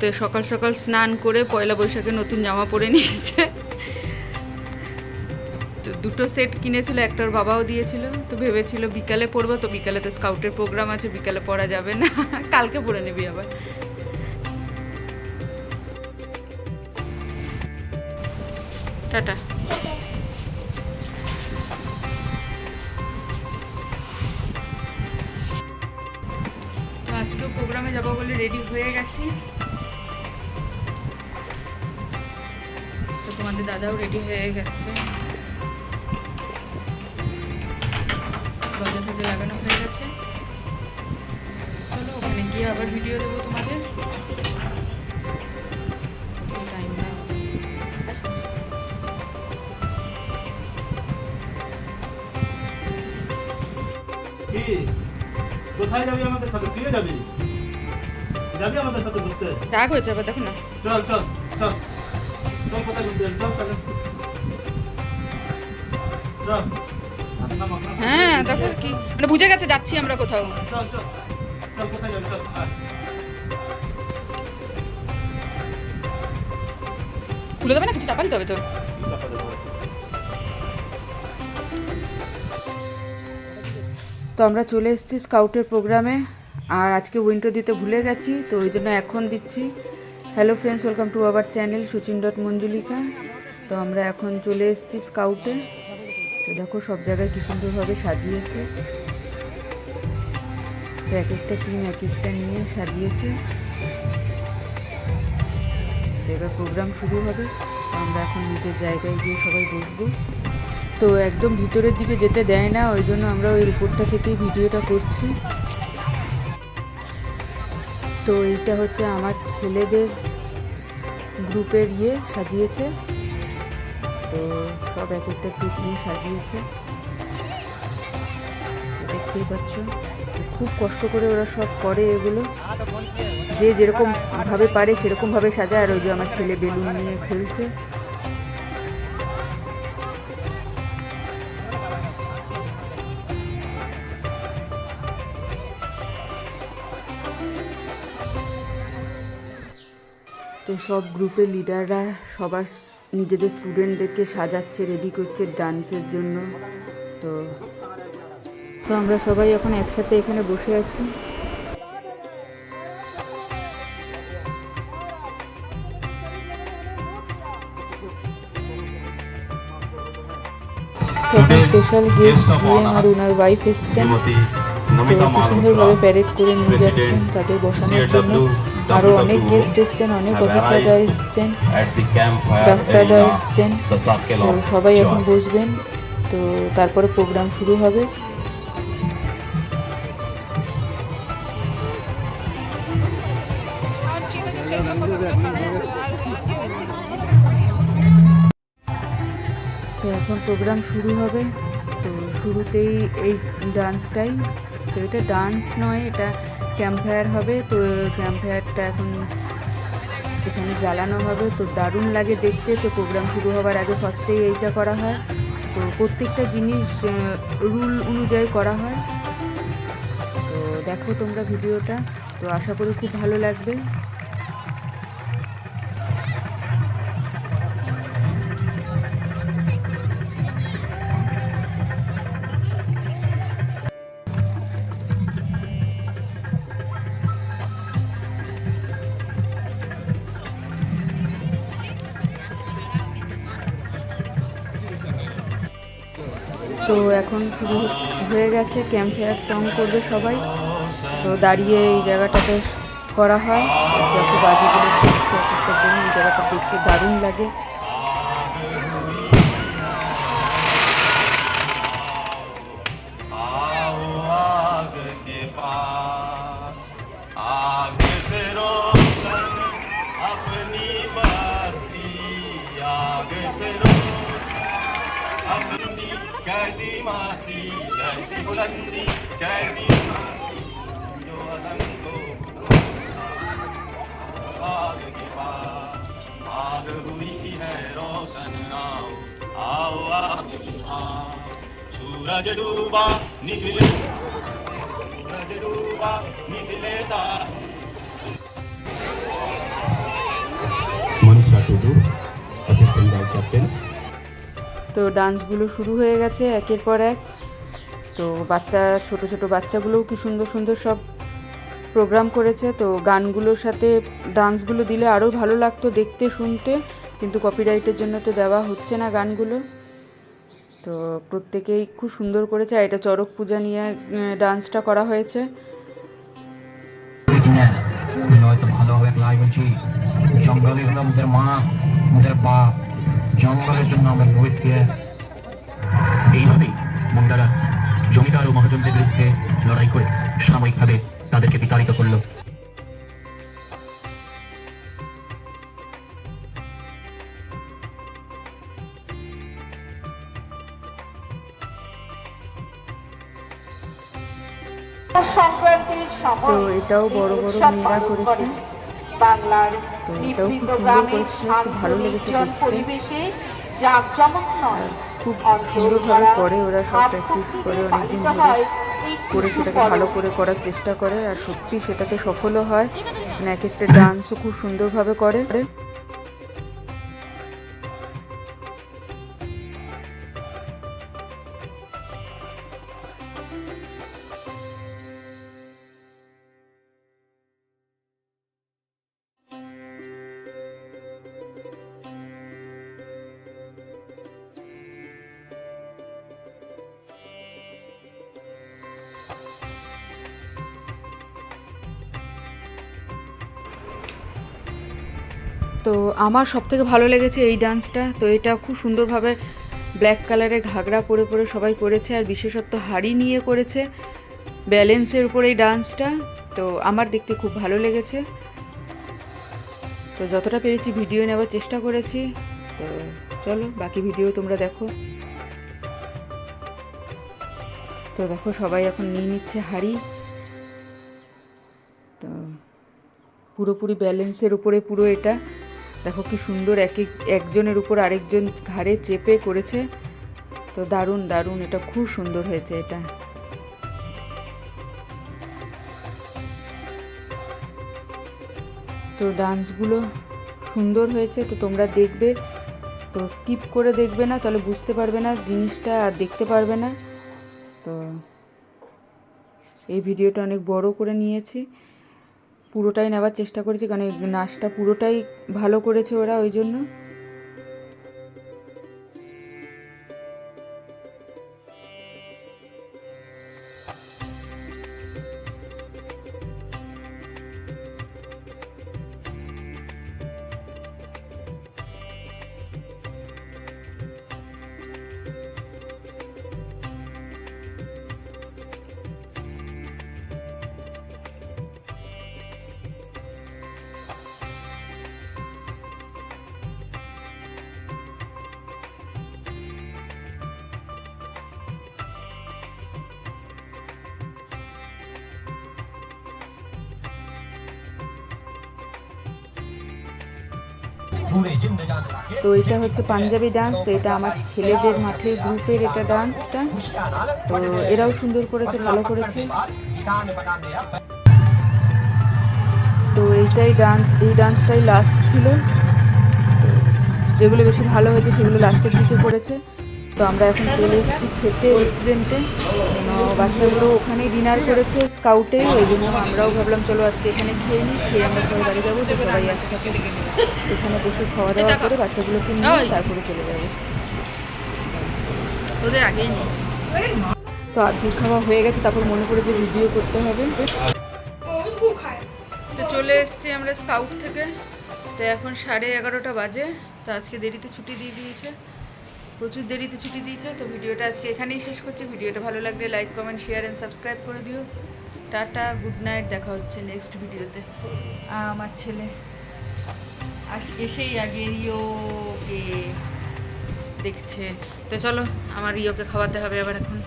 তো সকাল সকাল স্নান করে পয়লা বৈশাখে নতুন জামা পরে নিয়েছে। তো দুটো সেট কিনেছিল, একটার বাবাও দিয়েছিল। তো ভেবেছিল বিকালে পরবো, তো বিকালে তো স্কাউটের প্রোগ্রাম আছে, বিকালে পরা যাবে না, কালকে পরে নিবি আবার। টাটা। তো আজকেও প্রোগ্রামে যাবো বলে রেডি হয়ে গেছি। তো তোমাদের দাদাও রেডি হয়ে গেছে, দরজা ফজা লাগানো হয়ে গেছে। চলো ওখানে গিয়ে আবার ভিডিও দেবো তোমাদের। কোথায় যাবি আমাদের সাথে? তুইও যাবি? যাবি আমাদের সাথে ঘুরতে? রাগ হয়ে যাবে, দেখো না। চল চল চল চল, কোথায় ঘুরতে যাবি? চল চল চল। হ্যাঁ দেখো কি মানে বুঝে গেছে যাচ্ছি আমরা কোথাও। চল চল চল, কোথায় যাবি? চল। খুলে দেবে না, কিছু চাপা দিতে হবে তো। তো আমরা চলে এসেছি স্কাউটের প্রোগ্রামে, আর আজকে উইন্টো দিতে ভুলে গেছি, তো ওই জন্য এখন দিচ্ছি। Hello friends, welcome to our channel suchin.manjulika। তো আমরা এখন চলে এসেছি স্কাউটে। তো দেখো সব জায়গায় কী সুন্দরভাবে সাজিয়েছে, তো এক একটা টিম এক একটা নিয়ে সাজিয়েছে। তো এবার প্রোগ্রাম শুরু হবে, তো আমরা এখন নিজের জায়গায় গিয়ে সবাই বসবো। তো একদম ভিতরের দিকে যেতে দেয় না, ওই জন্য আমরা ওই উপরটা থেকেই ভিডিওটা করছি। তো এইটা হচ্ছে আমার ছেলেদের গ্রুপের সাজিয়েছে, তো সব এক একটা গ্রুপ নিয়ে সাজিয়েছে, দেখতেই পাচ্ছ। খুব কষ্ট করে ওরা সব করে এগুলো, যে যেরকম ভাবে পারে সেরকম ভাবে সাজায়। আর ওই যে আমার ছেলে বেলুন নিয়ে খেলছে। তো সব গ্রুপের লিডাররা সবার নিজেদের স্টুডেন্টদেরকে সাজাচ্ছে, রেডি করছে ডান্সের জন্য। তো তো আমরা সবাই এখন একসাথে এখানে বসে আছি। তো এখন স্পেশাল গেস্ট জিএম আর ওনার ওয়াইফ এসছেন, তো একটু সুন্দরভাবে প্যারেড করে নিয়ে যাচ্ছেন তাদের বসানোর জন্য। আরও অনেক গেস্ট এসছেন, অনেক অফিসাররা এসছেন, ডাক্তাররা এসছেন। তো সবাই এখন বসবেন, তো তারপরে প্রোগ্রাম শুরু হবে। তো এখন প্রোগ্রাম শুরু হবে। তো শুরুতেই এই ডান্সটাই, তো এটা ডান্স নয়, এটা ক্যাম্প ফায়ার হবে। তো ক্যাম্প ফায়ারটা এখন এখানে জ্বালানো হবে, তো দারুণ লাগে দেখতে। তো প্রোগ্রাম শুরু হবার আগে ফার্স্টেই এইটা করা হয়। তো প্রত্যেকটা জিনিস রুল অনুযায়ী করা হয়। তো দেখো তোমরা ভিডিওটা, তো আশা করি খুব ভালো লাগবে। তো এখন শুরু হয়ে গেছে, ক্যাম্প ফায়ার সং করবে সবাই। তো দাঁড়িয়ে এই জায়গাটাতে করা হয়, যত বাজিগুলো দেখতে একটা জন্য এই জায়গাটা দেখতে দারুণ লাগে। कैसी मासी कैसी बुलंदी कैसी जो अदम को आग के पास आग हुई है रोशन आओ आओ आग सूरज डूबा निकले सूरज डूबा निकलेता ক্যাপ্টেন। তো ডান্সগুলো শুরু হয়ে গেছে একের পর এক। তো ছোট ছোট বাচ্চাগুলোও কি সুন্দর সুন্দর সব প্রোগ্রাম করেছে। তো গানগুলোর সাথে ডান্সগুলো দিলে আরও ভালো লাগতো দেখতে শুনতে, কিন্তু কপিরাইটের জন্য তো দেওয়া হচ্ছে না গানগুলো। তো প্রত্যেকেই খুব সুন্দর করেছে। আর এটা চড়ক পূজা নিয়ে ডান্সটা করা হয়েছে। হয়তো ভালোভাবে লাই বলছি, জঙ্গলে হলো আমাদের মা, আমাদের বাপ, জঙ্গলের জন্য আমরা লড়তে। এইভাবেই মুন্ডারা জমিদার ও মহাজনদের বিরুদ্ধে লড়াই করে সাময়িকভাবে তাদেরকে বিতাড়িত করলো। তো এটাও বড় বড় মেয়েরা করেছে। বাংলার তো এটাও খুব সুন্দর করেছে, খুব ভালো লেগেছে দেখতে। খুব সুন্দরভাবে করে ওরা, সব প্র্যাকটিস করে অনেকদিন ধরে করে সেটাকে ভালো করে করার চেষ্টা করে, আর সত্যি সেটাতে সফলও হয়। মানে এক একটা ডান্সও খুব সুন্দরভাবে করে। তো আমার সবথেকে ভালো লেগেছে এই ডান্সটা। তো এটা খুব সুন্দরভাবে ব্ল্যাক কালারের ঘাগরা পরে পরে সবাই করেছে, আর বিশেষত হাড়ি নিয়ে করেছে, ব্যালেন্সের উপর এই ডান্সটা। তো আমার দেখতে খুব ভালো লেগেছে। তো যতটা পেরেছি ভিডিও নেওয়ার চেষ্টা করেছি। তো চলো বাকি ভিডিও তোমরা দেখো। তো দেখো সবাই এখন নিয়ে নিচ্ছে হাড়ি। তো পুরোপুরি ব্যালেন্সের উপরে পুরো এটা দেখো কি সুন্দর, একজনের উপর আরেকজন ঘাড়ে চেপে করেছে। তো দারুণ দারুণ, এটা খুব সুন্দর হয়েছে এটা। তো ডান্সগুলো সুন্দর হয়েছে। তো তোমরা দেখবে, তো স্কিপ করে দেখবে না, তাহলে বুঝতে পারবে না জিনিসটা আর দেখতে পারবে না। তো এই ভিডিওটা অনেক বড় করে নিয়েছি, পুরোটাই নেওয়ার চেষ্টা করেছি, কারণ এই নাচটা পুরোটাই ভালো করেছে ওরা, ওই জন্য। তো এটা হচ্ছে পাঞ্জাবি ডান্স। তো এটা আমার ছেলেদের মাঠের গ্রুপের এটা ডান্সটা। তো এরাও সুন্দর করেছে, ভালো করেছে। তো এই ডান্সটাই লাস্ট ছিল। যেগুলো বেশি ভালো হয়েছে সেগুলো লাস্টের দিকে করেছে। তো আমরা এখন চলে এসেছি খেতে রেস্টুরেন্টে। বাচ্চাগুলো ওখানেই ডিনার করেছে স্কাউটে, ওই জন্য আমরাও ভাবলাম চলো আজকে এখানে খেয়ে নিই, খেয়ে আমরা সবাই বাড়ি যাবো। তো সবাই একসাথে এখানে বসে খাওয়া দাওয়া করে বাচ্চাগুলোকে নিয়ে তারপরে চলে যাবো। ওদের আগেই নিয়েছি। তো আর্ধেক খাওয়া হয়ে গেছে, তারপর মনে করে যে ভিডিও করতে হবে। তো চলে এসেছি আমরা স্কাউট থেকে। তো এখন 11:30 বাজে। তো আজকে দেরিতে ছুটি দিয়ে দিয়েছে, প্রচুর দেরিতে ছুটি দিয়েছে। তো ভিডিওটা আজকে এখানেই শেষ করছি। ভিডিওটা ভালো লাগলে like, comment, share and subscribe করে দিও। টাটা, গুড নাইট, দেখা হচ্ছে নেক্সট ভিডিওতে। আমার ছেলে এসেই আগে রিওকে দেখছে। তো চলো আমার রিওকে খাওয়াতে হবে আবার এখন।